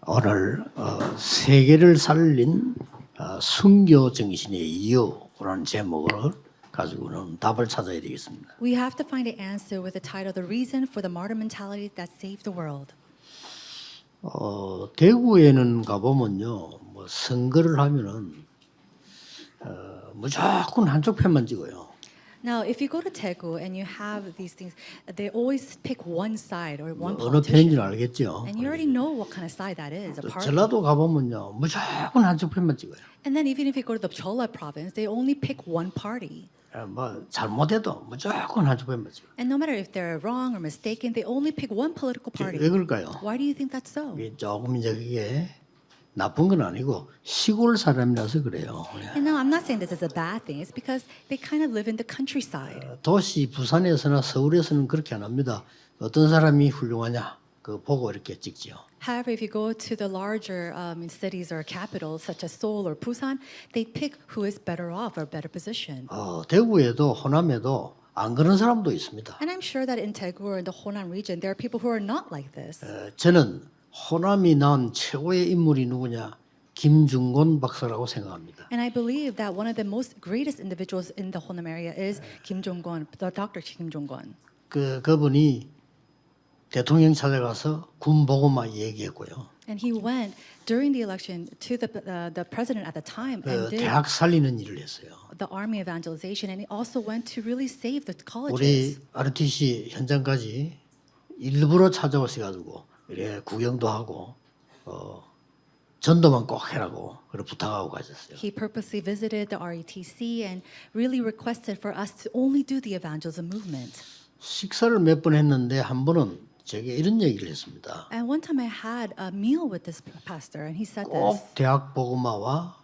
오늘 세계를 살린 순교 정신의 이유라는 제목을 가지고는 답을 찾아야 되겠습니다. We have to find an answer with the title "The Reason for the Martyr Mentality That Saved the World." 대구에는 가보면요, 뭐 선거를 하면은 무조건 한쪽 편만 찍어요. Now, if you go to Daegu and you have these things, they always pick one side or one 어느 편인지는 politician. 알겠죠. And you already know what kind of side that is, a party. 전라도 가보면요, 무조건 한쪽 편만 찍어요. And then even if you go to the Chola province, they only pick one party. 뭐 잘못해도 무조건 한쪽 편만 찍어요. And no matter if they're wrong or mistaken, they only pick one political party. 왜 그럴까요? Why do you think that's so? 이게 조금 이제 그게 나쁜 건 아니고 시골 사람이라서 그래요. And no, I'm not saying this is a bad thing. It's because they kind of live in the countryside. 도시 부산에서나 서울에서는 그렇게 안 합니다. 어떤 사람이 훌륭하냐 그 보고 이렇게 찍지요. However, if you go to the larger cities or capitals such as Seoul or Busan, they pick who is better off or better position. 대구에도 호남에도 안 그런 사람도 있습니다. And I'm sure that in Daegu or in the Honan region, there are people who are not like this. 저는 호남이 낳은 최고의 인물이 누구냐? 김중곤 박사라고 생각합니다. And I believe that one of the most greatest individuals in the Honam area is Kim Jong-un, the Dr. Kim Jong-un. 그분이 대통령 찾아가서 군 보고만 얘기했고요. And he went during the election to the president at the time and did 대학 살리는 일을 했어요. the army evangelization, and he also went to really save the 우리 colleges. RTC 현장까지 일부러 찾아오셔가지고 이래 구경도 하고 전도만 꼭 해라고 그래 부탁하고 가셨어요. He purposely visited the RETC and really requested for us to only do the evangelism movement. 식사를 몇 번 했는데 한 번은 제게 이런 얘기를 했습니다. And one time I had a meal with this pastor, and he said this: 꼭 대학 복음화와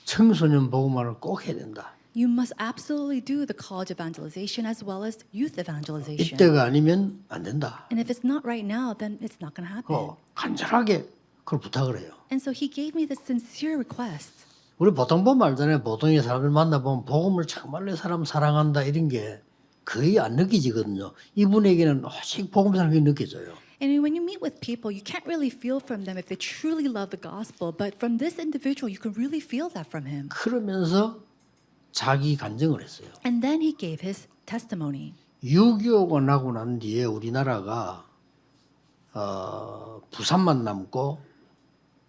청소년 복음화를 꼭 해야 된다. "You must absolutely do the college evangelization as well as youth evangelization. 이때가 아니면 안 된다. And if it's not right now, then it's not going to happen." 간절하게 그걸 부탁을 해요. And so he gave me this sincere request. 우리 보통 보면 알잖아요. 보통의 사람들 만나보면 복음을 정말로 사람 사랑한다 이런 게 거의 안 느껴지거든요. 이분에게는 오직 복음 사랑이 느껴져요. And when you meet with people, you can't really feel from them if they truly love the gospel. But from this individual, you can really feel that from him. 그러면서 자기 간증을 했어요. And then he gave his testimony. 6.25가 나고 난 뒤에 우리나라가 부산만 남고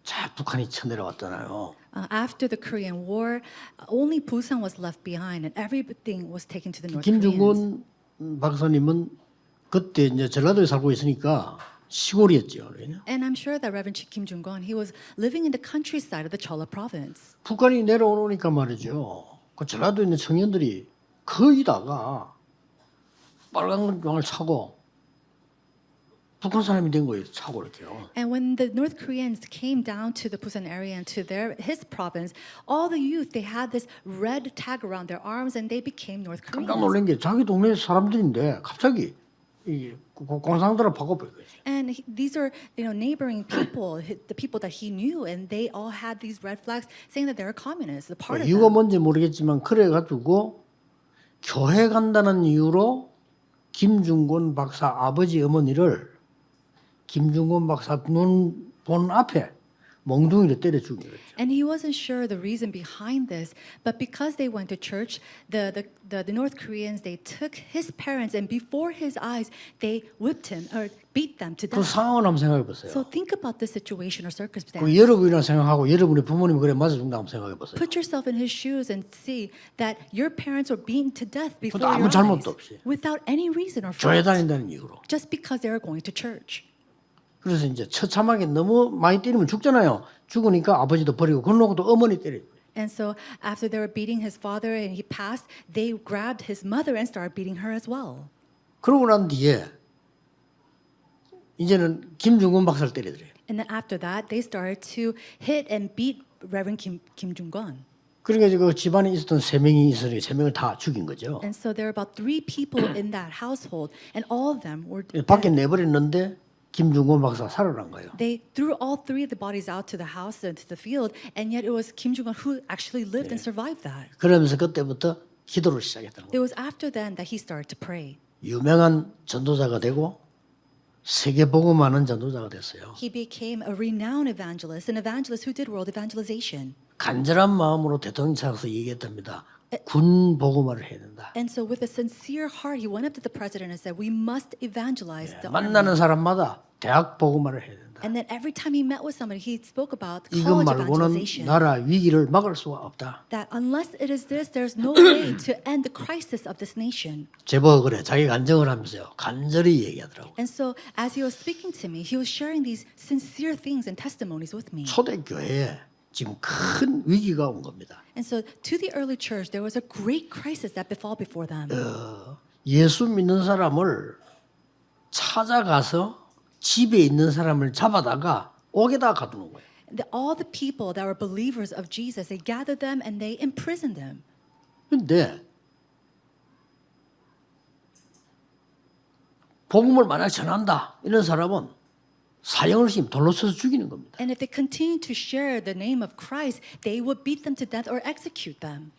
자 북한이 쳐내려왔잖아요. After the Korean War, only Busan was left behind, and everything was taken to the North Koreans. 김중곤 박사님은 그때 이제 전라도에 살고 있으니까 시골이었죠. And I'm sure that Reverend Kim Jong-un, he was living in the countryside of the Chola province. 북한이 내려오니까 말이죠. 그 전라도에 있는 청년들이 거의 다가 빨간 왕을 차고 북한 사람이 된 거예요. 차고 이렇게요. And when the North Koreans came down to the Busan area and to his province, all the youth, they had this red tag around their arms and they became North 깜짝 Koreans. 놀란 게 자기 동네 사람들인데 갑자기 이 공산당을 바꿔버린 거예요. And these are, neighboring people, the people that he knew, and they all had these red flags saying that they're communists, a part of 이유가 them. 뭔지 모르겠지만 그래가지고 교회 간다는 이유로 김중곤 박사 아버지 어머니를 김중곤 박사 본 앞에 몽둥이를 때려 죽인 거죠. And he wasn't sure the reason behind this, but because they went to church, the North Koreans, they took his parents, and before his eyes, they whipped him or beat them to 그 death. 상황을 한번 생각해 보세요. So think about this situation or circumstance. 그 여러분이라 생각하고 여러분의 부모님 그래 맞아 죽는다 한번 생각해 보세요. Put yourself in his shoes and see that your parents were beaten to death before 그것도 아무 your eyes, 잘못도 없이. without any reason or 교회 fault, 다닌다는 이유로. just because they were going to church. 그래서 이제 처참하게 너무 많이 때리면 죽잖아요. 죽으니까 아버지도 버리고 그러고 또 어머니 때리고. And so after they were beating his father and he passed, they grabbed his mother and started beating her as well. 그러고 난 뒤에 이제는 김중곤 박사를 때리더래요. And then after that, they started to hit and beat Reverend Kim Jong-un. 그러니까 그 집안에 있었던 3명이 있으니 3명을 다 죽인 거죠. And so there were about 3 people in that household, and all of them were 밖에 dead. 내버렸는데 김중곤 박사 살아난 거예요. They threw all 3 of the bodies out to the house and to the field, and yet it was Kim Jong-un who actually lived and survived that. 그러면서 그때부터 기도를 시작했다는 It 거예요. was after then that he started to pray. 유명한 전도자가 되고 세계 복음하는 전도자가 됐어요. He became a renowned evangelist, an evangelist who did world evangelization. 간절한 마음으로 대통령 찾아서 얘기했답니다. 군 복음화를 해야 된다. And so with a sincere heart, he went up to the president and said, we must evangelize the army. 만나는 사람마다 대학 복음화를 해야 된다. And then every time he met with somebody, he spoke about 이것 college 말고는 evangelization. 나라 위기를 막을 수가 없다. That unless it is this, there's no way to end the crisis of this nation. 제보가 그래. 자기 간증을 하면서요. 간절히 얘기하더라고. And so as he was speaking to me, he was sharing these sincere things and testimonies with me. 초대교회에 지금 큰 위기가 온 겁니다. And so to the early church, there was a great crisis that befell before them. 예수 믿는 사람을 찾아가서 집에 있는 사람을 잡아다가 옥에다 가두는 거예요. All the people that were believers of Jesus, they gathered them and they imprisoned them. 근데 복음을 만약 전한다 이런 사람은 사형을 심 돌로 쳐서 죽이는 겁니다. And if they continued to share the name of Christ, they would beat them to death or execute them.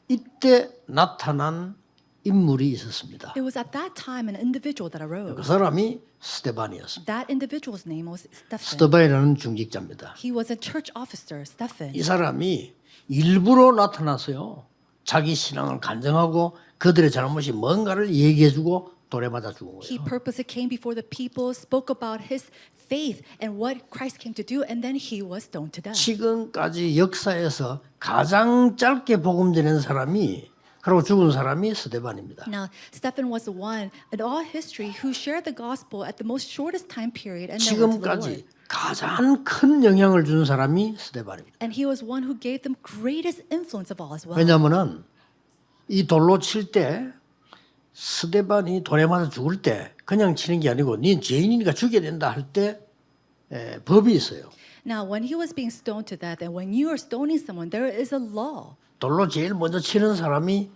이때 나타난 인물이 있었습니다. It was at that time an individual that 그 arose. 사람이 스데반이었습니다. That individual's name was Stephen. 스데반이라는 중직자입니다. He was a church officer, Stephen. 이 사람이 일부러 나타나서요. 자기 신앙을 간증하고 그들의 잘못이 뭔가를 얘기해주고 돌에 맞아 죽은 He 거예요. purposely came before the people, spoke about his faith and what Christ came to do, and then he was stoned to death. 지금까지 역사에서 가장 짧게 복음 전한 사람이 그리고 죽은 사람이 스데반입니다. Now, Stephen was the one in all history who shared the gospel at the most shortest time period and then went to the Lord. 지금까지 가장 큰 영향을 준 사람이 스데반입니다. And he was one who gave them greatest influence of all as well. 왜냐하면은 이 돌로 칠 때 스데반이 돌에 맞아 죽을 때 그냥 치는 게 아니고 네 죄인이니까 죽여야 된다 할 때 법이 있어요. Now, when he was being stoned to death, and when you are stoning someone, there is a law. 돌로 제일 먼저 치는 사람이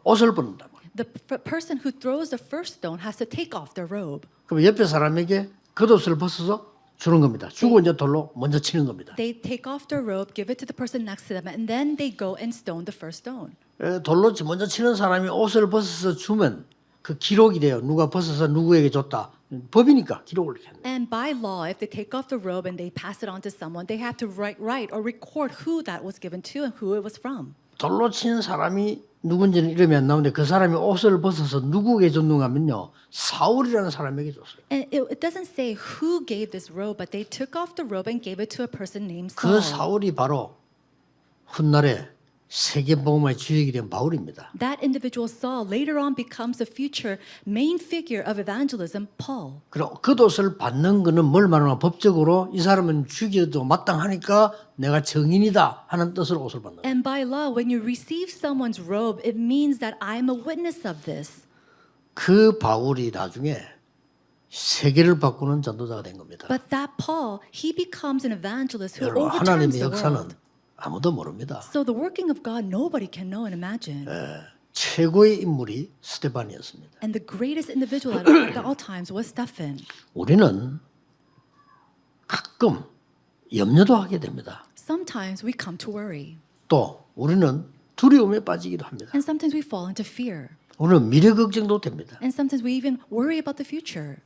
옷을 벗는다. The person who throws the first stone has to take off their robe. 그럼 옆에 사람에게 겉옷을 벗어서 주는 겁니다. 주고 이제 돌로 먼저 치는 겁니다. They take off their robe, give it to the person next to them, and then they go and stone the first stone. 돌로 먼저 치는 사람이 옷을 벗어서 주면 그 기록이 돼요. 누가 벗어서 누구에게 줬다. 법이니까 기록을 이렇게. And by law, if they take off the robe and they pass it on to someone, they have to write or record who that was given to and who it was from. 돌로 친 사람이 누군지는 이름이 안 나오는데 그 사람이 옷을 벗어서 누구에게 줬는가 하면요. 사울이라는 사람에게 줬어요. And it doesn't say who gave this robe, but they took off the robe and gave it to a person named 그 Saul. 사울이 바로 훗날에 세계복음의 주역이 된 바울입니다. That individual Saul later on becomes the future main figure of evangelism, Paul. 그리고 겉옷을 받는 거는 뭘 말하나 법적으로 이 사람은 죽여도 마땅하니까 내가 증인이다 하는 뜻으로 옷을 받는 거예요. And by law, when you receive someone's robe, it means that I'm a witness of this. 그 바울이 나중에 세계를 바꾸는 전도자가 된 겁니다. But that Paul, he becomes an evangelist who 여러분 overturns 하나님의 the 역사는 world. 아무도 모릅니다. So the working of God, nobody can know and imagine. 최고의 인물이 스데반이었습니다. And the greatest individual at all times was Stephen. 우리는 가끔 염려도 하게 됩니다. Sometimes we come to worry. 또 우리는 두려움에 빠지기도 합니다. And sometimes we fall into fear. 우리는 미래 걱정도 됩니다. And sometimes we even worry about the future.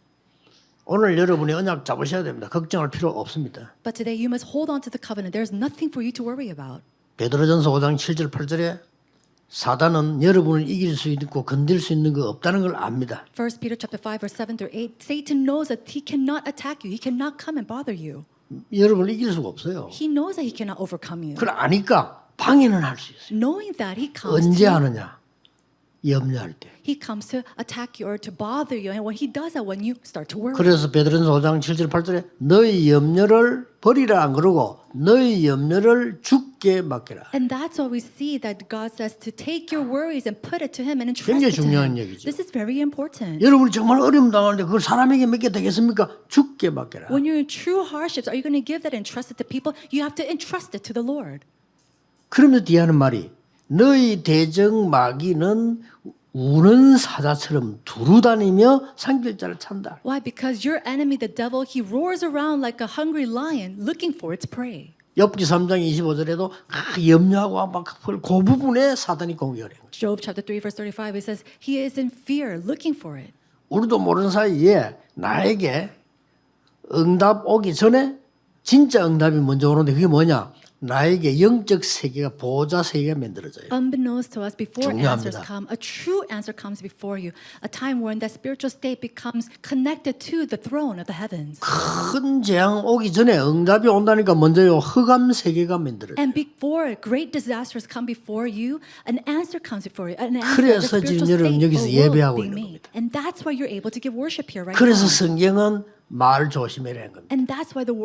오늘 여러분이 언약 잡으셔야 됩니다. 걱정할 필요 없습니다. But today you must hold on to the covenant. There's nothing for you to worry about. 베드로전서 5장 7절 8절에 사단은 여러분을 이길 수 있고 건들 수 있는 거 없다는 걸 압니다. 1 Peter chapter 5 verse 7 through 8, Satan knows that he cannot attack you. He cannot come and bother you. 여러분을 이길 수가 없어요. He knows that he cannot overcome you. 그걸 아니까 방해는 할 수 있어요. Knowing that he comes 언제 to 하느냐? 염려할 때. he comes to attack you or to bother you. And when he does that, when you start to worry. 그래서 베드로전서 5장 7절 8절에 너희 염려를 버리라 안 그러고 너희 염려를 주께 맡겨라. And that's why we see that God says to take your worries and put it to him and entrust 굉장히 it to 중요한 him. 얘기죠. This is very important. 여러분이 정말 어려움 당하는데 그걸 사람에게 맡게 되겠습니까? 주께 맡겨라. When you're in true hardships, are you going to give that and entrust it to people? You have to entrust it to the Lord. 그러면서 뒤에 하는 말이 너희 대적 마귀는 우는 사자처럼 두루다니며 상길자를 찬다. Why? Because your enemy, the devil, he roars around like a hungry lion looking for its prey. 욥기 3장 25절에도 염려하고 막 그 부분에 사단이 공격을 해요. Job chapter 3 verse 35, it says he is in fear looking for it. 우리도 모르는 사이에 나에게 응답 오기 전에 진짜 응답이 먼저 오는데 그게 뭐냐? 나에게 영적 세계가 보호자 세계가 만들어져요. Unbeknownst to us, before answers 중요합니다. come, a true answer comes before you. A time when that spiritual state becomes connected to the throne of the heavens. 큰 재앙 오기 전에 응답이 온다니까 먼저요 흑암 세계가 만들어져요. And before great disasters come before you, an answer comes before you. An answer, the 그래서 spiritual 지금 여러분 state 여기서 will 예배하고 be 있는 made. And that's why you're able to give worship here right 그래서 now. 성경은 말 조심해라는 겁니다. And that's why the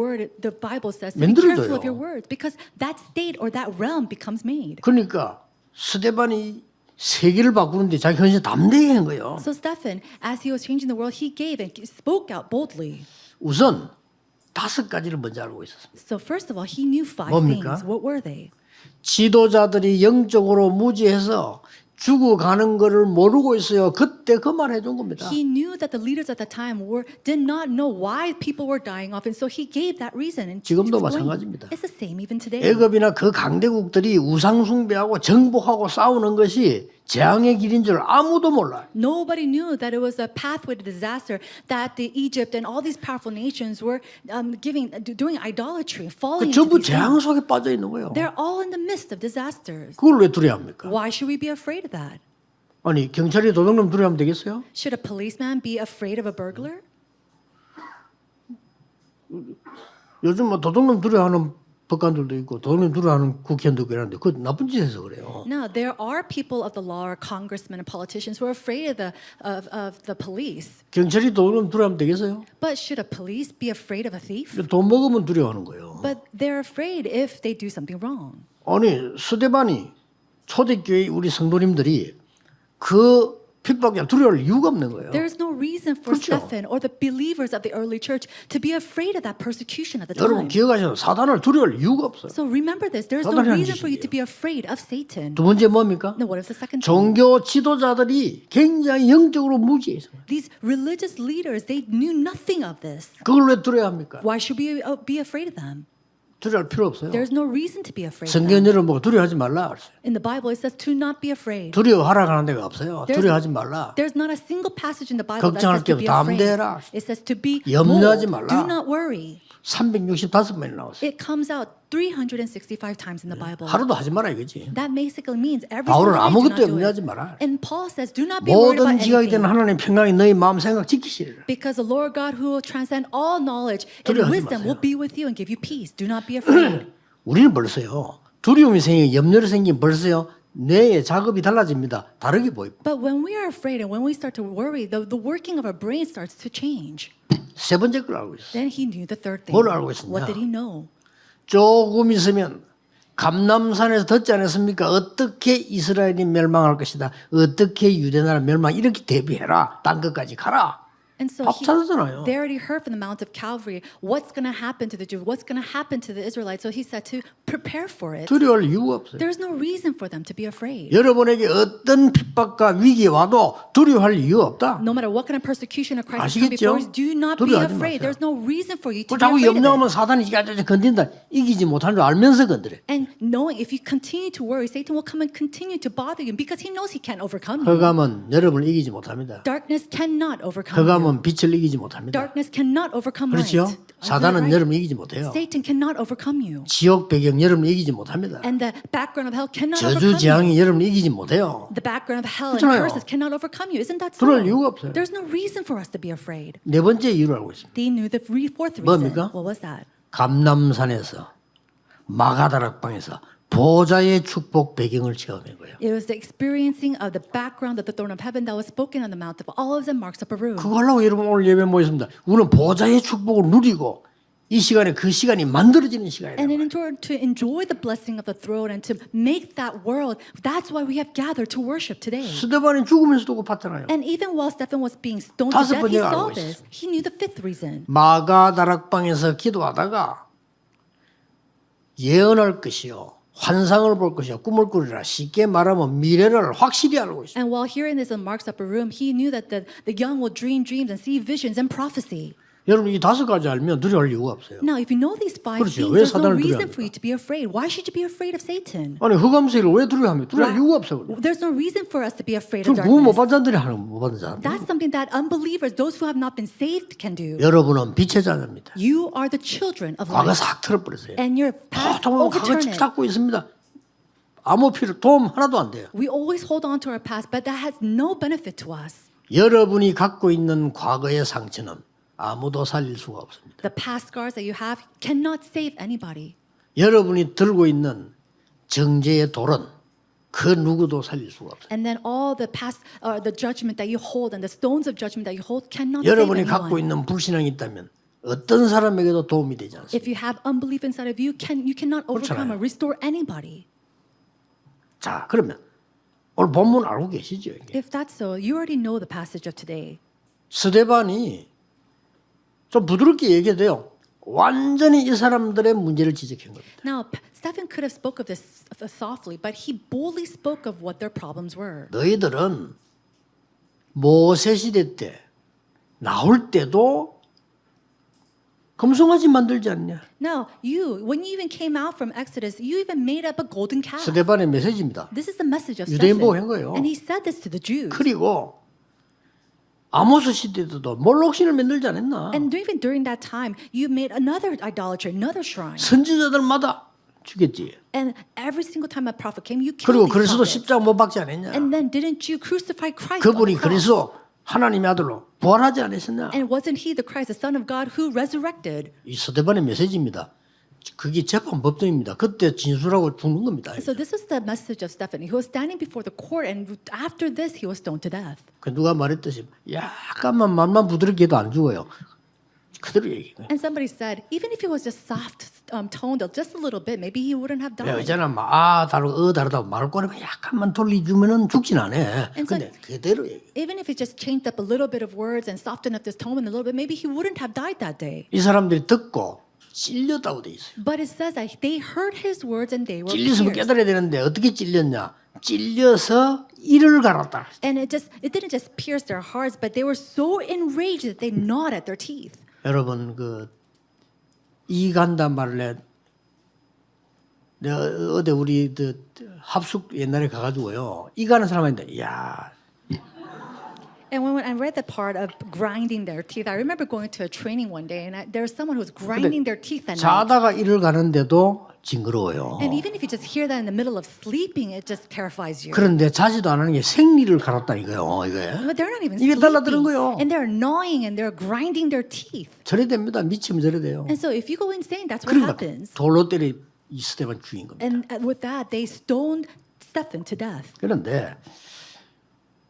Bible says to be 만들어져요. careful of your words, because that state or that realm becomes made. 그러니까 스데반이 세계를 바꾸는데 자기 헌신 담대히 한 거예요. So Stephen, as he was changing the world, he gave and spoke out boldly. 우선 5가지를 먼저 알고 있었습니다. So first of all, he knew 5 뭡니까? things. What were they? 지도자들이 영적으로 무지해서 죽어가는 거를 모르고 있어요. 그때 그 말 해준 겁니다. He knew that the leaders at the time did not know why people were dying off, and so he gave that reason. And 지금도 explained. 마찬가지입니다. It's the same even today. 애굽이나 그 강대국들이 우상 숭배하고 정복하고 싸우는 것이 재앙의 길인 줄 아무도 몰라요. Nobody knew that it was a pathway to disaster, that the Egypt and all these powerful nations were doing idolatry, falling into 전부 these 재앙 things. 속에 빠져 있는 거예요. They're all in the midst of disasters. 그걸 왜 두려워합니까? Why should we be afraid of that? 아니 경찰이 도둑놈 두려워하면 되겠어요? Should a policeman be afraid of a burglar? 요즘 뭐 도둑놈 두려워하는 법관들도 있고 도둑놈 두려워하는 국회의원도 있고 이러는데 그 나쁜 짓에서 그래요. No, there are people of the law, or congressmen and politicians who are afraid of the police. 경찰이 도둑놈 두려워하면 되겠어요? But should a police be afraid of a thief? 돈 먹으면 두려워하는 거예요. But they're afraid if they do something wrong. 아니 스데반이 초대교회 우리 성도님들이 그 핍박에 두려울 이유가 없는 거예요. There's no reason for 그렇죠. Stephen or the believers of the early church to be afraid of that persecution at the 여러분 time. 기억하셔요. 사단을 두려울 이유가 없어요. So remember this. There's no 사단이 한 reason for you 짓이에요. to be afraid of Satan. 두 번째 뭡니까? Now, what is the second thing? 종교 지도자들이 굉장히 영적으로 무지해서 These religious leaders, they knew nothing of this. 그걸 왜 두려워합니까? Why should we be afraid of them? 두려워할 필요 없어요. There's no reason to be afraid of 성경 them. 여러분 보고 두려워하지 말라 그랬어요. In the Bible, it says to not be afraid. 두려워하라 하는 데가 없어요. There's- 두려워하지 말라. There's not a single passage in the Bible that 걱정할 says to 게 be 없다. afraid. 담대해라. It says to be 염려하지 bold. 말라. Do not worry. 365번이 나왔어요. It comes out 365 times in the Bible. 하루도 하지 마라 이거지. That basically means every 바울은 single day do 아무것도 not do 염려하지 it. 마라. And Paul says, do not be worried 모든 about 지각이 되는 anything. 하나님 평강이 너희 마음 생각 지키시리라. Because the Lord God who will transcend all knowledge and 두려워하지 wisdom 마세요. will be with you and give you peace. Do not be afraid. 우리는 벌써요. 두려움이 생기고 염려를 생기면 벌써요. 뇌의 작업이 달라집니다. 다르게 보입니다. But when we are afraid and when we start to worry, the working of our brain starts to change. 세 번째 걸 알고 있어요. Then he knew the third thing. 뭘 알고 있었냐? What did he know? 조금 있으면 감람산에서 듣지 않았습니까? 어떻게 이스라엘이 멸망할 것이다. 어떻게 유대나라 멸망 이렇게 대비해라. 딴 것까지 가라. And so 밥 찾았잖아요. they already heard from the Mount of Calvary what's going to happen to the Jews, what's going to happen to the Israelites. So he said to prepare for it. 두려워할 이유가 없어요. There's no reason for them to be afraid. 여러분에게 어떤 핍박과 위기 와도 두려워할 이유가 없다. No matter what kind of persecution or crisis come 아시겠죠? before you, do not be 두려워하지 afraid. 마세요. There's no reason for you to 그 be 자꾸 afraid of it. 염려하면 사단이 이가저가 건든다. 이기지 못하는 줄 알면서 건드려. And knowing if you continue to worry, Satan will come and continue to bother you because he knows he can't overcome you. 흑암은 여러분을 이기지 못합니다. Darkness cannot overcome you. 흑암은 빛을 이기지 못합니다. Darkness cannot overcome 그렇죠? light. 사단은 Right? 여러분을 이기지 못해요. Satan cannot overcome you. 지옥 배경 여러분을 이기지 못합니다. And the background of hell cannot 저주 overcome you. 재앙이 여러분을 이기지 못해요. The background of hell and 그렇잖아요. curses cannot overcome you. Isn't that so? 두려울 이유가 없어요. There's no reason for us to be afraid. 네 번째 이유를 알고 있습니다. They knew the fourth reason. 뭡니까? What was that? 감람산에서 마가다락방에서 보좌의 축복 배경을 체험한 거예요. It was the experiencing of the background of the throne of heaven that was spoken on the Mount of Olives and Marks Upper Room. 그거 하려고 여러분 오늘 예배 모였습니다. 우리는 보좌의 축복을 누리고 이 시간에 그 시간이 만들어지는 시간이에요. And in order to enjoy the blessing of the throne and to make that world, that's why we have gathered to worship today. 스데반이 죽으면서도 그 봤잖아요. And even while Stephen was being stoned to 다섯 death, he 번째가 saw 알고 this. He knew the fifth reason. 마가다락방에서 기도하다가 예언할 것이요. 환상을 볼 것이요. 꿈을 꾸리라. 쉽게 말하면 미래를 확실히 알고 있어요. And while hearing this in Mark's upper room, he knew that the young will dream dreams and see visions and prophecy. 여러분 이 5가지 알면 두려워할 이유가 없어요. Now, if you know these 5 그렇죠. things, 왜 there's no 사단을 reason 두려워합니까? for you to be afraid. Why should you be afraid of Satan? 아니 흑암세를 왜 두려워합니까? 두려워할 이유가 없어요. There's no reason for us to be afraid of 그 구원 못 darkness. 받은 자들이 하는 못 받은 자. That's something that unbelievers, those who have not been saved, can do. 여러분은 빛의 자녀입니다. You are the children of 과거 light, 싹 틀어버렸어요. and your past 보통은 과거 overturn it. 잡고 있습니다. 아무 필요 도움 하나도 안 돼요. We always hold on to our past, but that has no benefit to us. 여러분이 갖고 있는 과거의 상처는 아무도 살릴 수가 없습니다. The past scars that you have cannot save anybody. 여러분이 들고 있는 정죄의 돌은 그 누구도 살릴 수가 없어요. And then all the past, the judgment that you hold and the stones of judgment that you hold cannot save 여러분이 갖고 anyone. 있는 불신앙이 있다면 어떤 사람에게도 도움이 되지 않습니다. If you have unbelief inside of you, you cannot overcome 그렇잖아요. or restore anybody. 자, 그러면 오늘 본문 알고 계시죠? 이게? If that's so, you already know the passage of today. 스데반이 좀 부드럽게 얘기해도요. 완전히 이 사람들의 문제를 지적한 겁니다. Now, Stephen could have spoke of this softly, but he boldly spoke of what their problems were. 너희들은 모세 시대 때 나올 때도 금송아지 만들지 않냐? Now, when you even came out from Exodus, you even made up a golden calf. 스데반의 메시지입니다. This is the message of 유대인 Stephen. 보고 한 거예요. And he said this to the Jews. 그리고 아모스 시대 때도 몰록신을 만들지 않았나? And even during that time, you made another idolatry, another shrine. 선지자들마다 죽였지. And every single time a prophet came, you 그리고 killed these 그리스도 prophets. 십자가 못 박지 않았냐? And then didn't you crucify Christ on the 그분이 cross? 그리스도 하나님의 아들로 부활하지 않았었냐? And wasn't he the Christ, the Son of God, who resurrected? 이 스데반의 메시지입니다. 그게 재판 법정입니다. 그때 진술하고 죽는 겁니다. So this was the message of Stephen. He was standing before the court, and after this, he was stoned to death. 그 누가 말했듯이 약간만 말만 부드럽게 해도 안 죽어요. 그대로 얘기해요. And somebody said, even if he was just soft-toned just a little bit, maybe he wouldn't have died. 여자는 다르고 다르다고 말을 꺼내면 약간만 돌리주면은 죽진 않아. 근데 그대로 얘기해. Even if he just changed up a little bit of words and softened up his tone a little bit, maybe he wouldn't have died that day. 이 사람들이 듣고 찔렸다고 돼 있어요. But it says that they heard his words and they were 찔렸으면 pierced. 깨달아야 되는데 어떻게 찔렸냐? 찔려서 이를 갈았다. And it didn't just pierce their hearts, but they were so enraged that they gnawed at their teeth. 여러분 이 간단 말을 내가 어디 우리 합숙 옛날에 가가지고요. 이 가는 사람한테 야. And when I read the part of grinding their teeth, I remember going to a training one day, and there was someone who was grinding their teeth at night. 자다가 이를 가는데도 징그러워요. And even if you just hear that in the middle of sleeping, it just terrifies you. 그런데 자지도 않은 게 생리를 갈았다 이거예요. 이게. But they're not even 이게 달라드는 sleeping, 거예요. and they're gnawing and they're grinding their teeth. 저래 됩니다. 미치면 저래 돼요. And so if you go insane, that's what 그러니까 happens. 돌로 때려 이 스데반 죽인 겁니다. And with that, they stoned Stephen to death. 그런데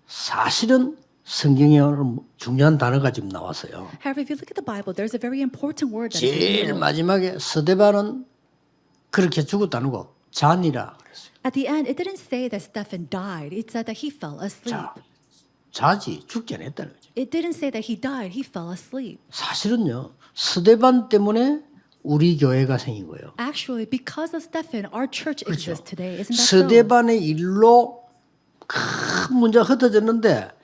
사실은 성경에 중요한 단어가 지금 나왔어요. However, if you look at the Bible, there's a very important word that is 제일 revealed. 마지막에 스데반은 그렇게 죽었다는 거 잔이라 그랬어요. At the end, it didn't say that Stephen died. It said that he fell asleep. 자지 죽지 않았다는 거죠. It didn't say that he died. He fell asleep. 사실은요 스데반 때문에 우리 교회가 생긴 거예요. Actually, because of Stephen, our church 그렇죠. exists today. Isn't that so? 스데반의 일로 큰 문제가 흩어졌는데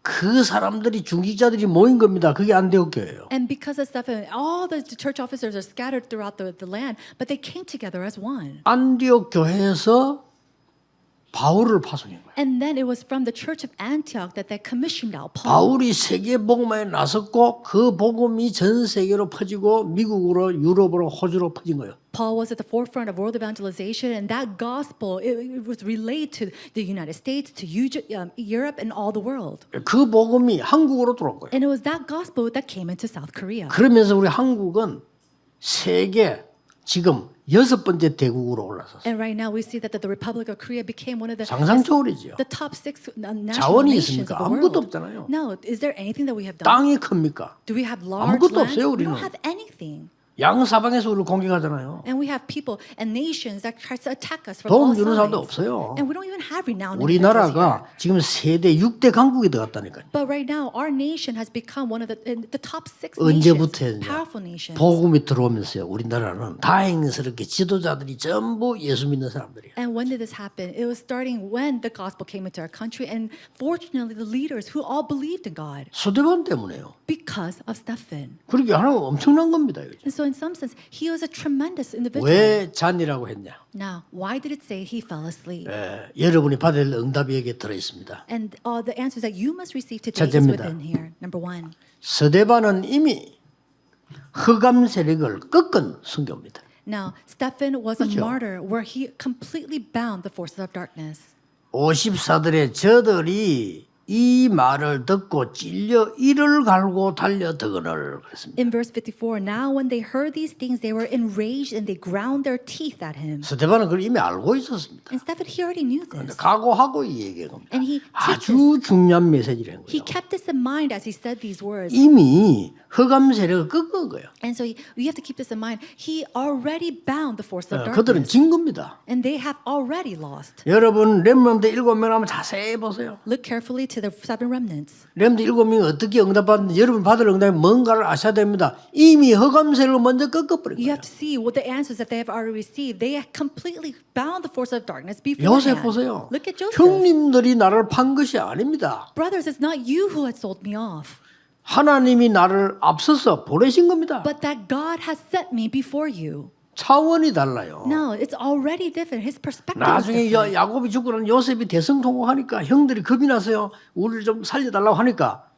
그 사람들이 중직자들이 모인 겁니다. 그게 안디옥 교회예요. And because of Stephen, all the church officers are scattered throughout the land, but they came together as one. 안디옥 교회에서 바울을 파송한 거예요. And then it was from the church of Antioch that they commissioned out Paul. 바울이 세계 복음에 나섰고 그 복음이 전 세계로 퍼지고 미국으로 유럽으로 호주로 퍼진 거예요. Paul was at the forefront of world evangelization, and that gospel it was relayed to the United States, to Europe, and all the world. 그 복음이 한국으로 들어온 거예요. And it was that gospel that came into South Korea. 그러면서 우리 한국은 세계 지금 6번째 대국으로 올라섰어요. And right now we see that the Republic of Korea became one of the 상상초월이죠. the top 6 national 자원이 nations 있습니까? of the 아무것도 world. 없잖아요. No, is there anything that we have done? 땅이 큽니까? Do we have large 아무것도 lands? 없어요, We 우리는. don't have anything. 양사방에서 우리를 공격하잖아요. And we have people and nations that try to attack us from all 도움 주는 사람도 sides. 없어요. And we don't even have renowned individuals here. 우리나라가 지금 세대 6대 강국이 되었다니까요. But right now, our nation has become one of the top 6 nations, 언제부터였냐? powerful nations. 복음이 들어오면서요. 우리나라는 다행스럽게 지도자들이 전부 예수 믿는 사람들이에요. And when did this happen? It was starting when the gospel came into our country, and fortunately, the leaders who all believed in God 스데반 때문에요. because of Stephen. 그렇게 하는 건 엄청난 겁니다. 이거. And so, in some sense, he was a tremendous individual. 왜 잔이라고 했냐? Now, why did it say he fell asleep? 여러분이 받을 응답이 여기에 들어있습니다. And the answers that you must receive today is 첫째입니다. within here. Number 1. 스데반은 이미 흑암 세력을 꺾은 순교입니다. Now, Stephen was a 그렇죠. martyr where he completely bound the forces of darkness. 54들의 저들이 이 말을 듣고 찔려 이를 갈고 달려드거늘 그랬습니다. In verse 54, now when they heard these things, they were enraged and they ground their teeth at him. 스데반은 그걸 이미 알고 있었습니다. And Stephen, he already knew 그런데 this. 각오하고 이 얘기한 겁니다. And he 아주 중요한 메시지라는 He 거예요. kept this in mind as he said these words. 이미 흑암 세력을 꺾은 거예요. And so you have to keep this in mind. He already bound the force of 그들은 darkness. 진 겁니다. And they have already lost. 여러분 렘넌트 7명 하면 자세히 보세요. Look carefully to the 7 remnants. 렘넌트 7명이 어떻게 응답받는지 여러분 받을 응답이 뭔가를 아셔야 됩니다. 이미 흑암 세력을 먼저 꺾어버린 You 거예요. have to see what the answers that they have already received. They have completely bound the force of darkness 요셉 beforehand. 보세요. Look at Joseph. 형님들이 나를 판 것이 아닙니다. Brothers, it's not you who had sold me off, 하나님이 나를 앞서서 보내신 겁니다. but that God has sent me before you. 차원이 달라요. No, it's already different. His perspective is 나중에 different. 야곱이 죽고 나면 요셉이 대성통곡하니까 형들이 겁이 나서요. 우리를 좀 살려달라고 하니까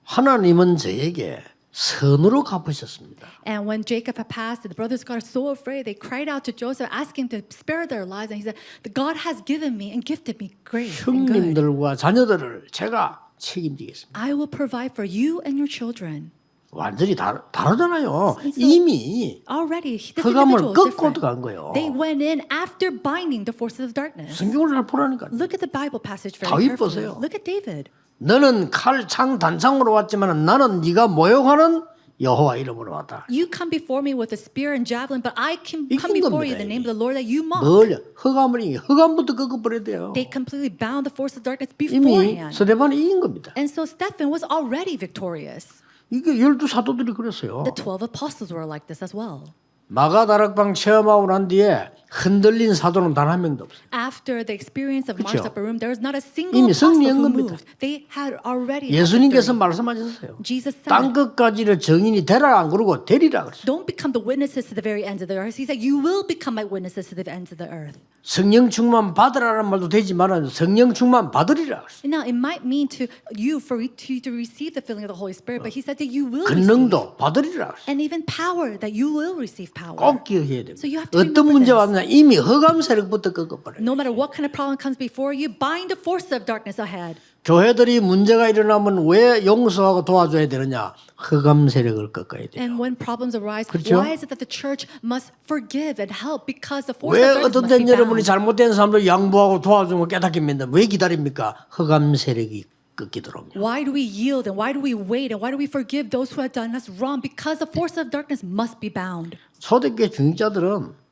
하나님은 저에게 선으로 갚으셨습니다. And when Jacob had passed, the brothers got so afraid. They cried out to Joseph, asking him to spare their lives. And he said, God has given me and gifted me grace and good. 형님들과 자녀들을 제가 책임지겠습니다. I will provide for you and your children. 완전히 다르잖아요. 이미 Already, this 흑암을 individual is 꺾고 different. 들어간 거예요. They went in after binding the forces of darkness. 성경을 잘 보라니까. Look at the Bible passage very 다윗 carefully. 보세요. Look at David. 너는 칼, 창, 단창으로 왔지만 나는 네가 모욕하는 여호와 이름으로 왔다. You come before me with a spear and javelin, but I can come 이긴 before you 겁니다, in the name 이미. of the Lord that you mock. 뭘 흑암부터 꺾어버려야 돼요. They completely bound the force of darkness 이미 beforehand. 스데반이 이긴 겁니다. And so Stephen was already victorious. 이게 12 사도들이 그랬어요. The 12 apostles were like this as well. 마가다락방 체험하고 난 뒤에 흔들린 사도는 단 한 명도 없어요. After the experience of 그렇죠. Mark's upper room, there was not a single 이미 apostle 승리한 who 겁니다. moved. They had already 예수님께서 had victory. 말씀하셨어요. Jesus 땅 said, 끝까지를 증인이 되라 안 그러고 되리라 그랬어요. don't become the witnesses to the very ends of the earth. He said, you will become my witnesses to the ends of the earth. 성령 충만 받으라는 말도 되지만 성령 충만 받으리라 그랬어요. Now, it might mean to you for to receive the filling of the Holy Spirit, but he said that you will receive. 권능도 받으리라 그랬어요. And even power, that you will receive power. 꼭 기억해야 됩니다. So you have to 어떤 remember 문제 this. 왔느냐 이미 흑암 세력부터 꺾어버려요. No matter what kind of problem comes before you, bind the forces of darkness ahead. 교회들이 문제가 일어나면 왜 용서하고 도와줘야 되느냐? 흑암 세력을 꺾어야 돼요. And when problems arise, 그렇죠? why is it that the church must forgive and help? Because the force 왜 of darkness 어떤 must be 땐 여러분이 bound. 잘못된 사람도 양보하고 도와주는 거 깨닫게 믿는다. 왜 기다립니까? 흑암 세력이 꺾이도록요. Why do we yield and why do we wait and why do we forgive those who have done us wrong? Because the force of darkness must be bound. 초대교회 중직자들은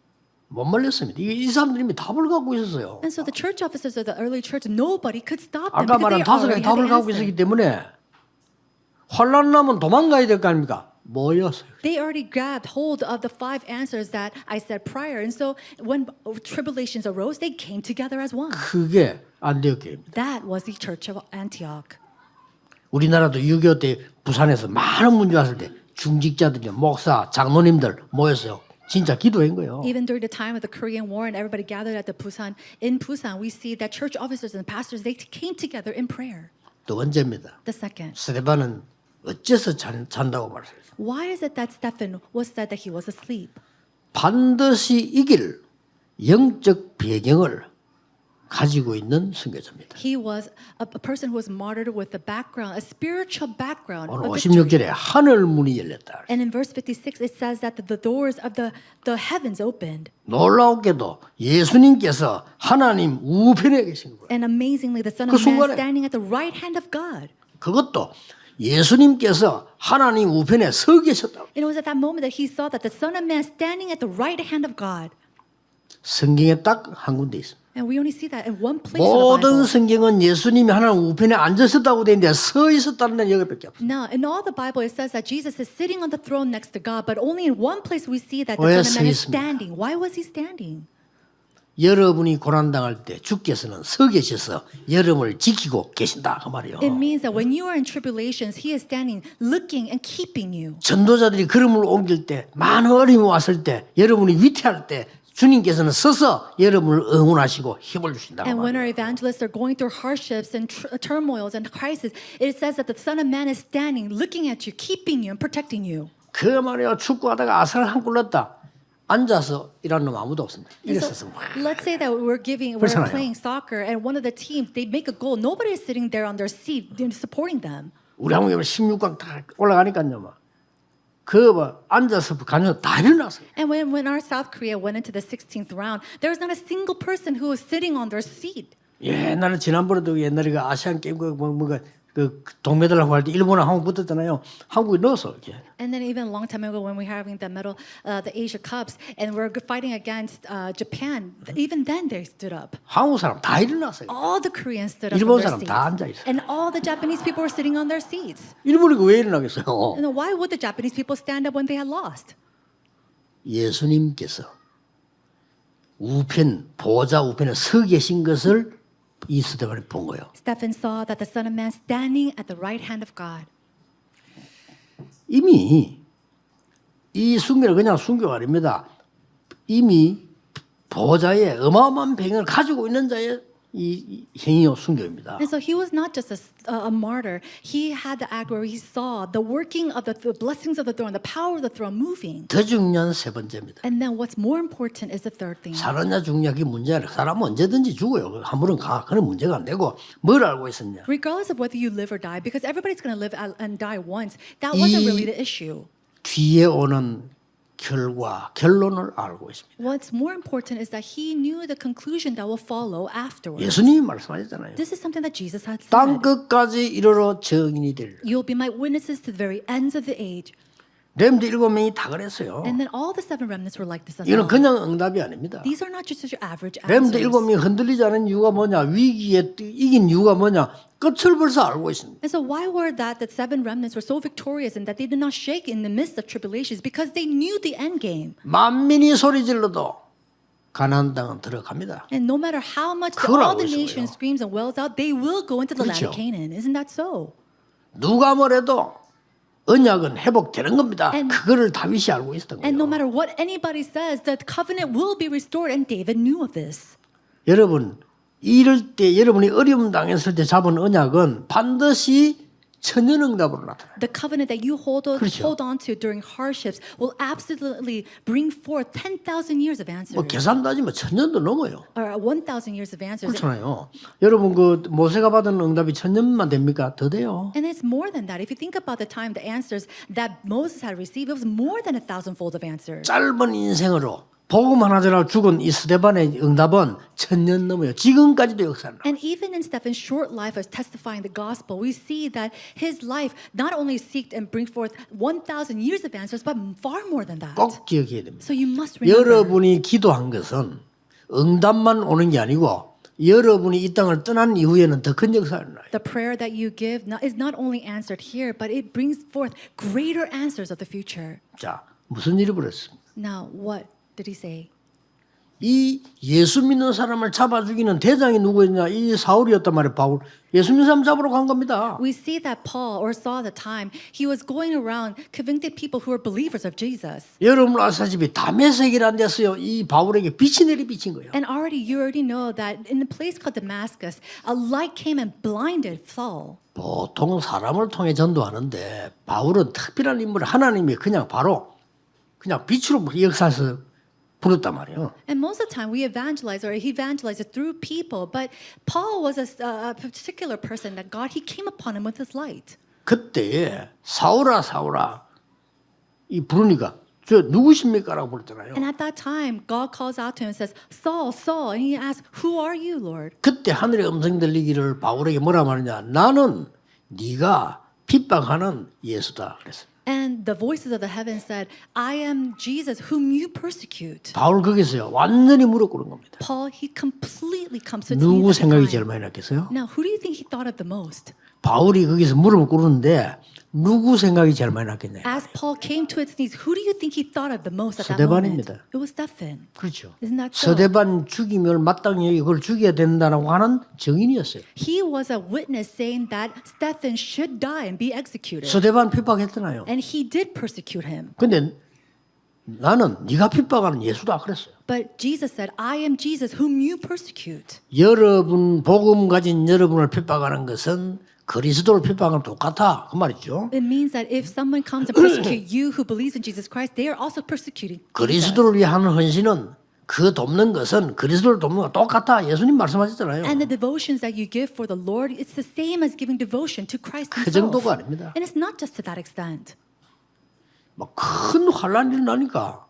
못 말렸습니다. 이 사람들이 이미 답을 갖고 있었어요. And so the church officers of the early church, nobody could stop them 아까 because they 말한 다섯 가지 already had 답을 the 갖고 answer. 있었기 때문에 환란 나면 도망가야 될 거 아닙니까? 모였어요. They already grabbed hold of the 5 answers that I said prior. And so when tribulations arose, they came together as one. 그게 안디옥 교회입니다. That was the church of Antioch. 우리나라도 6.25 때 부산에서 많은 문제 왔을 때 중직자들이 목사, 장로님들 모였어요. 진짜 기도한 거예요. Even during the time of the Korean War and everybody gathered at the Busan, in Busan, we see that church officers and pastors, they came together in prayer. 두 번째입니다. The second, 스데반은 어째서 잔다고 말했어요. why is it that Stephen was said that he was asleep? 반드시 이길 영적 배경을 가지고 있는 선교자입니다. He was a person who was martyred with a background, a spiritual background 오늘 of victory. 56절에 하늘 문이 열렸다. And in verse 56, it says that the doors of the heavens opened. 놀라우게도 예수님께서 하나님 우편에 계신 거예요. And amazingly, the Son 그 of Man 순간에 standing at the right hand of God. 그것도 예수님께서 하나님 우편에 서 계셨다고. And it was at that moment that he saw that the Son of Man standing at the right hand of God. 성경에 딱 한 군데 있습니다. And we only see that in one place in the 모든 Bible. 성경은 예수님이 하나님 우편에 앉으셨다고 되어 있는데 서 있었다는 데는 여기밖에 없어요. Now, in all the Bible, it says that Jesus is sitting on the throne next to God, but only in one place we see that the 왜 Son of Man is 서 있습니까? standing. Why was he standing? 여러분이 고난당할 때 주께서는 서 계셔서 여러분을 지키고 계신다 그 말이에요. It means that when you are in tribulations, he is standing, looking and keeping you. 전도자들이 걸음을 옮길 때 많은 어려움이 왔을 때 여러분이 위태할 때 주님께서는 서서 여러분을 응원하시고 힘을 주신다. And when our evangelists are going through hardships and turmoils and crises, it says that the Son of Man is standing, looking at you, keeping you and protecting you. 그 말이에요. 축구하다가 아사를 한 골 넣었다. 앉아서 일하는 놈 아무도 없습니다. And so, 일어서서 let's say that we're 그렇잖아요. playing soccer and one of the teams, they make a goal. Nobody is sitting there on their seat supporting them. 우리 한국에 16강 다 올라가니까요. 뭐 앉아서 간여 다 일어났어요. And when our South Korea went into the 16th round, there was not a single person who was sitting on their seat. 옛날에 지난번에도 옛날에 그 아시안 게임 그 동메달하고 할 때 일본하고 한국 붙었잖아요. 한국이 넣어서 이렇게. And then even a long time ago when we were having the medal, the Asia Cups, and we're fighting against Japan, even then they stood up. 한국 사람 다 일어났어요. All the Koreans stood up 일본 on their 사람 seats. 다 앉아 있어요. And all the Japanese people were sitting on their seats. 일본이 왜 일어나겠어요? And why would the Japanese people stand up when they had lost? 예수님께서 보좌 우편에 서 계신 것을 이 스데반이 본 거예요. Stephen saw that the Son of Man standing at the right hand of God. 이미 이 순교는 그냥 순교가 아닙니다. 이미 보좌에 어마어마한 병을 가지고 있는 자의 이 행위요 순교입니다. And so he was not just a martyr. He had the act where he saw the working of the blessings of the throne, the power of the throne moving. 더 중요한 세 번째입니다. And then what's more important is the third thing. 살았냐 죽냐 그게 문제야. 사람은 언제든지 죽어요. 한 번은 가. 그건 문제가 안 되고 뭘 알고 있었냐. Regardless of whether you live or die, because everybody's going to live and die once, that wasn't really the issue. 뒤에 오는 결론을 알고 있습니다. What's more important is that he knew the conclusion that will follow afterwards. 예수님이 말씀하셨잖아요. This is something that Jesus had 땅 said. 끝까지 이르러 증인이 되리라. You'll be my witnesses to the very ends of the age. 렘드 7명이 다 그랬어요. And then all the seven remnants were like this as 이건 well. 그냥 응답이 아닙니다. These are not just your average 렘드 answers. 7명이 흔들리지 않은 이유가 뭐냐? 위기에 이긴 이유가 뭐냐? 끝을 벌써 알고 있습니다. And so why were that the seven remnants were so victorious and that they did not shake in the midst of tribulations? Because they knew the end game. 만민이 소리 질러도 가나안 땅은 들어갑니다. And no matter how much 그걸 all 알고 the 있어요. nation screams and wails out, they will go into the land 그렇죠. of Canaan. Isn't that so? 누가 뭐래도 언약은 회복되는 겁니다. And- 그거를 다윗이 알고 있었던 And no 거예요. matter what anybody says, the covenant will be restored, and David knew of this. 여러분 이럴 때 여러분이 어려움 당했을 때 잡은 언약은 반드시 천년응답으로 나타나요. The covenant that you hold 그렇죠. on to during hardships will absolutely bring forth 10,000 years of answers. 뭐 계산 따지면 천년도 넘어요. Or 1,000 years of answers. 그렇잖아요. 여러분 그 모세가 받은 응답이 천년만 됩니까? 더 돼요. And it's more than that. If you think about the time, the answers that Moses had received, it was more than 1,000-fold of answers. 짧은 인생으로 복음 하나 전하고 죽은 이 스데반의 응답은 천년 넘어요. 지금까지도 역사를. And even in Stephen's short life of testifying the gospel, we see that his life not only seeked and bring forth 1,000 years of answers, but far more than that. 꼭 기억해야 됩니다. So you must remember. 여러분이 기도한 것은 응답만 오는 게 아니고 여러분이 이 땅을 떠난 이후에는 더 큰 역사를 나요. The prayer that you give is not only answered here, but it brings forth greater answers of the future. 자, 무슨 일이 벌었습니까? Now, what did he say? 이 예수 믿는 사람을 잡아 죽이는 대장이 누구였냐? 이 사울이었단 말이에요. 바울. 예수 믿는 사람 잡으러 간 겁니다. We see that Paul, or saw the time, he was going around convicting people who were believers of Jesus. 여러분 아시다시피 다메섹이 안 됐어요. 이 바울에게 빛이 내리 비친 거예요. And you already know that in a place called Damascus, a light came and blinded Saul. 보통 사람을 통해 전도하는데 바울은 특별한 인물 하나님이 그냥 바로 그냥 빛으로 역사에서 부르단 말이에요. And most of the time we evangelize, or he evangelizes through people, but Paul was a particular person that God, he came upon him with his light. 그때 사울아 사울아 이 부르니까 저 누구십니까라고 부르잖아요. And at that time, God calls out to him and says, Saul, Saul. And he asks, who are you, Lord? 그때 하늘의 음성 들리기를 바울에게 뭐라 말하냐? 나는 네가 핍박하는 예수다 그랬어요. And the voices of the heavens said, I am Jesus whom you persecute. 바울 거기서요 완전히 무릎 꿇은 겁니다. Paul, he completely comes to 누구 his 생각이 knees. 제일 많이 났겠어요? Now, who do you think he thought of the most? 바울이 거기서 무릎을 꿇는데 누구 생각이 제일 많이 났겠냐? As Paul came to his knees, who do you think he thought of the most at that moment? 서대반입니다. It was Stephen. 그렇죠. Isn't that so? 서대반 죽이면 마땅히 그걸 죽여야 된다라고 하는 증인이었어요. He was a witness saying that Stephen should die and be executed. 서대반 핍박했잖아요. And he did persecute him. 근데 나는 네가 핍박하는 예수다 그랬어요. But Jesus said, I am Jesus whom you persecute. 여러분 복음 가진 여러분을 핍박하는 것은 그리스도를 핍박하는 똑같아 그 말이죠. It means that if someone comes and persecute you who believes in Jesus Christ, they are also persecuting Jesus. 그리스도를 위해 하는 헌신은 그 돕는 것은 그리스도를 돕는 거 똑같아 예수님 말씀하셨잖아요. And the devotions that you give for the Lord, it's the same as giving devotion to Christ 그 himself. 정도가 아닙니다. And it's not just to that extent. 막 큰 환란이 일어나니까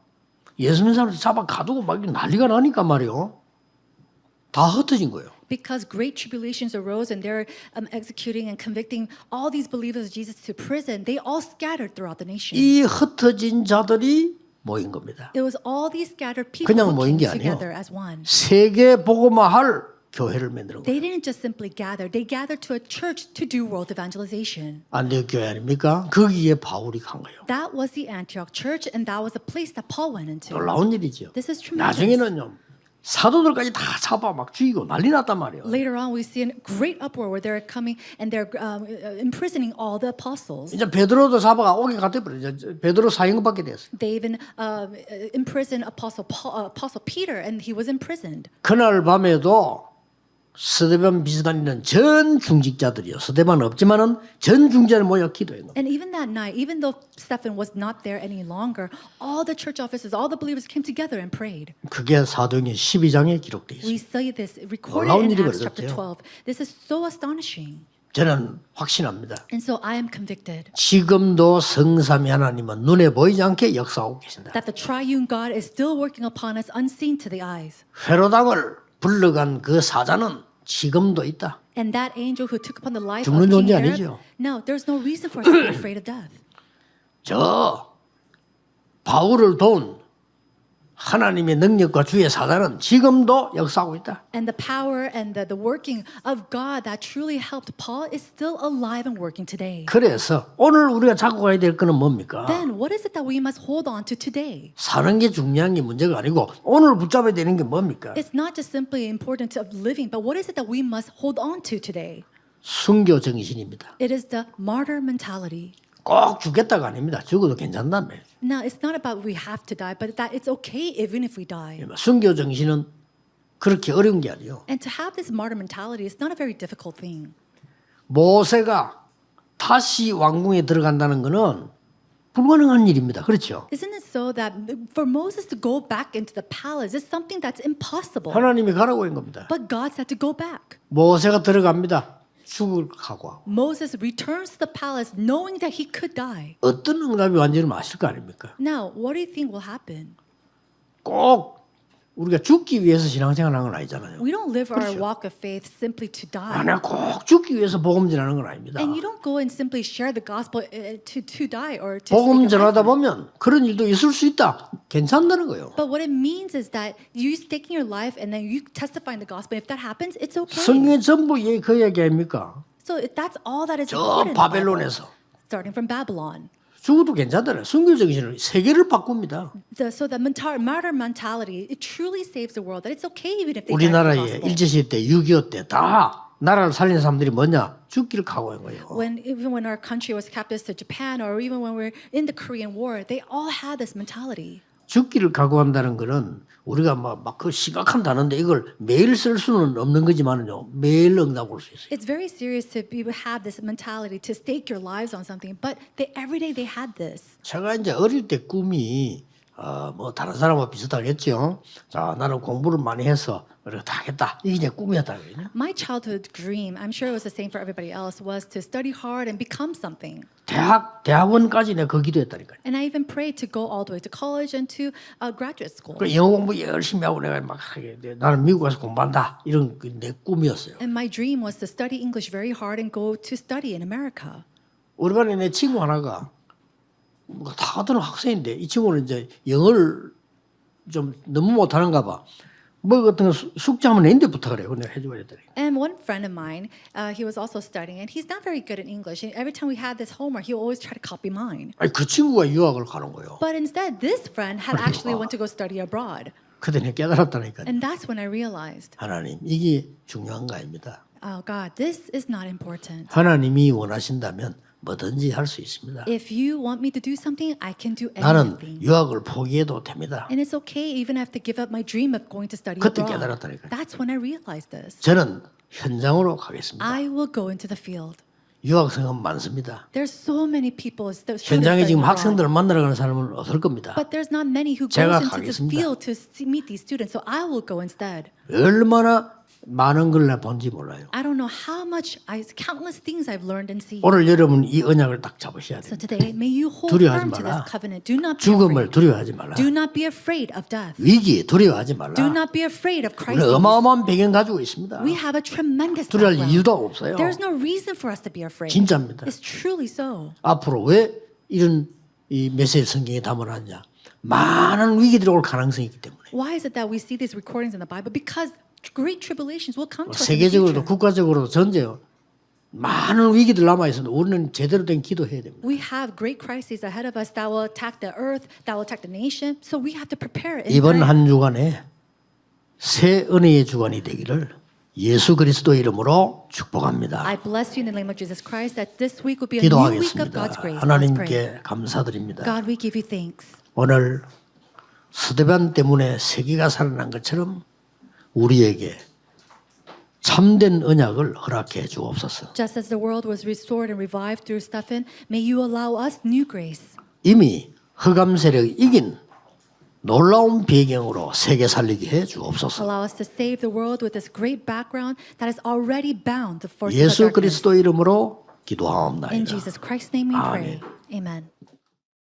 예수 믿는 사람들 잡아 가두고 막 난리가 나니까 말이요. 다 흩어진 거예요. Because great tribulations arose and they're executing and convicting all these believers of Jesus to prison, they all scattered throughout the nation. 이 흩어진 자들이 모인 겁니다. It was all these scattered people 그냥 who 모인 came 게 아니에요. together as one. 세계 복음화할 교회를 만드는 They 거예요. didn't just simply gather, they gathered to a church to do world evangelization. 안디옥 교회 아닙니까? 거기에 바울이 간 거예요. That was the Antioch church and that was the place that Paul went into. 놀라운 일이죠. This is tremendous. 나중에는요. 사도들까지 다 잡아 막 죽이고 난리 났단 말이에요. Later on, we see a great uproar where they're coming and they're imprisoning all the apostles. 이제 베드로도 잡아가 오게 갔대 버려. 베드로 사형을 받게 됐어요. They even imprisoned Apostle Peter, and he was imprisoned. 그날 밤에도 스데반 비스다니는 전 중직자들이요. 스데반 없지만은 전 중직자를 모여 기도했는 거예요. And even that night, even though Stephen was not there any longer, all the church officers, all the believers came together and prayed. 그게 사도행전 12장에 기록돼 We 있어요. see this recorded 놀라운 in 일이 Acts chapter 벌어졌죠. 12. This is so astonishing. 저는 확신합니다. And so I am convicted 지금도 성삼위 하나님은 눈에 보이지 않게 역사하고 계신다. that the triune God is still working upon us unseen to the eyes. 회로당을 불러간 그 사자는 지금도 있다. And that angel who took upon the life 죽는 of King 존재 Herod, 아니죠. no, there's no reason for us to be afraid of death. 저 바울을 도운 하나님의 능력과 주의 사단은 지금도 역사하고 있다. And the power and the working of God that truly helped Paul is still alive and working today. 그래서 오늘 우리가 잡고 가야 될 거는 뭡니까? Then what is it that we must hold on to today? 사는 게 중요한 게 문제가 아니고 오늘 붙잡아야 되는 게 뭡니까? It's not just simply important of living, but what is it that we must hold on to today? 순교 정신입니다. It is the martyr mentality. 꼭 죽겠다가 아닙니다. 죽어도 괜찮다며. Now, it's not about we have to die, but that it's okay even if we die. 순교 정신은 그렇게 어려운 게 아니에요. And to have this martyr mentality is not a very difficult thing. 모세가 다시 왕궁에 들어간다는 것은 불가능한 일입니다. 그렇죠? Isn't it so that for Moses to go back into the palace is something that's impossible? 하나님이 가라고 한 겁니다. But God said to go back. 모세가 들어갑니다. 죽을 각오하고. Moses returns to the palace knowing that he could die. 어떤 응답이 완전히 마실 거 아닙니까? Now, what do you think will happen? 꼭 우리가 죽기 위해서 신앙생활하는 건 아니잖아요. We don't live our walk of faith simply to die. 아니야, 꼭 죽기 위해서 복음 전하는 건 아닙니다. And you don't go and simply share the gospel to die or to 복음 stay 전하다 alive. 보면 그런 일도 있을 수 있다. 괜찮다는 거예요. But what it means is that you staking your life and then you testifying the gospel. If that happens, it's okay. 성경에 전부 그 얘기 아닙니까? So that's all that is 저 recorded in the Bible, 바벨론에서 starting from Babylon. 죽어도 괜찮다는 순교 정신을 세계를 바꿉니다. So the martyr mentality, it truly saves the world. That it's okay even if they die for the 우리나라에 gospel. 일제시대 때 6.25 때 다 나라를 살린 사람들이 뭐냐? 죽기를 각오한 거예요. Even when our country was captive to Japan or even when we're in the Korean War, they all had this mentality. 죽기를 각오한다는 거는 우리가 막 그 심각한 단어인데 이걸 매일 쓸 수는 없는 거지만은요. 매일 응답 올 수 있어요. It's very serious to have this mentality to stake your lives on something, but every day they had this. 제가 이제 어릴 때 꿈이 뭐 다른 사람과 비슷하겠죠. 자, 나는 공부를 많이 해서 이렇게 다 하겠다. 이게 제 꿈이었다거든요. My childhood dream, I'm sure it was the same for everybody else, was to study hard and become something. 대학원까지 내가 그 기도했다니까요. And I even prayed to go all the way to college and to graduate school. 그 영어 공부 열심히 하고 내가 막 하게 돼. 나는 미국 가서 공부한다. 이런 내 꿈이었어요. And my dream was to study English very hard and go to study in America. 우리 반에 내 친구 하나가 다 같은 학생인데 이 친구는 이제 영어를 좀 너무 못하는가 봐. 뭐 같은 거 숙제하면 낸데 부탁을 해요. 내가 해줘야 되더니. And one friend of mine, he was also studying, and he's not very good in English. And every time we had this homework, he always tried to copy mine. 아니 그 친구가 유학을 가는 거예요. But instead, this friend had actually went to go study abroad. 그때 내가 깨달았다니까요. And that's when I realized, 하나님 이게 중요한 거 아닙니다. oh God, this is not important. 하나님이 원하신다면 뭐든지 할 수 있습니다. If you want me to do something, I can do 나는 anything. 유학을 포기해도 됩니다. And it's okay even if I have to give up my dream of going to study 그때 abroad. 깨달았다니까요. That's when I realized this. 저는 현장으로 가겠습니다. I will go into the field. 유학생은 많습니다. There's so many people. 현장에 지금 학생들을 만나러 가는 사람은 없을 겁니다. But there's not many who 제가 goes into the 가겠습니다. field to meet these students. So I will go instead. 얼마나 많은 걸 내가 본지 몰라요. I don't know how much, countless things I've learned and seen. 오늘 여러분 이 언약을 딱 잡으셔야 So 됩니다. today, may you hold 두려워하지 firm to this 마라. covenant. Do not be 죽음을 afraid. 두려워하지 말라. Do not be afraid of death. 위기 두려워하지 말라. Do not be afraid of 우리 crises. 어마어마한 배경 가지고 있습니다. We have a tremendous 두려워할 background. 이유도 없어요. There's no reason for us to be afraid. 진짜입니다. It's truly so. 앞으로 왜 이런 이 메시지 성경에 담아놨냐? 많은 위기들이 올 가능성이 있기 때문에. Why is it that we see these recordings in the Bible? Because great tribulations will come to us in the 세계적으로도 future. 국가적으로도 전제요. 많은 위기들 남아 있어도 우리는 제대로 된 기도해야 됩니다. We have great crises ahead of us that will attack the earth, that will attack the nation. So we have to prepare it. 이번 한 주간에 새 은혜의 주간이 되기를 예수 그리스도 이름으로 축복합니다. I bless you in the name of Jesus Christ that this week will be a new week of 기도하겠습니다. God's grace. Let's pray. 하나님께 감사드립니다. God, we give you thanks. 오늘 스데반 때문에 세계가 살아난 것처럼 우리에게 참된 언약을 허락해 주옵소서. Just as the world was restored and revived through Stephen, may you allow us new grace. 이미 흑암 세력이 이긴 놀라운 배경으로 세계 살리게 해 주옵소서. Allow us to save the world with this great background that has already bound the forces of 예수 darkness. 그리스도 이름으로 In 기도하옵나이다. Jesus Christ's name we pray. Amen.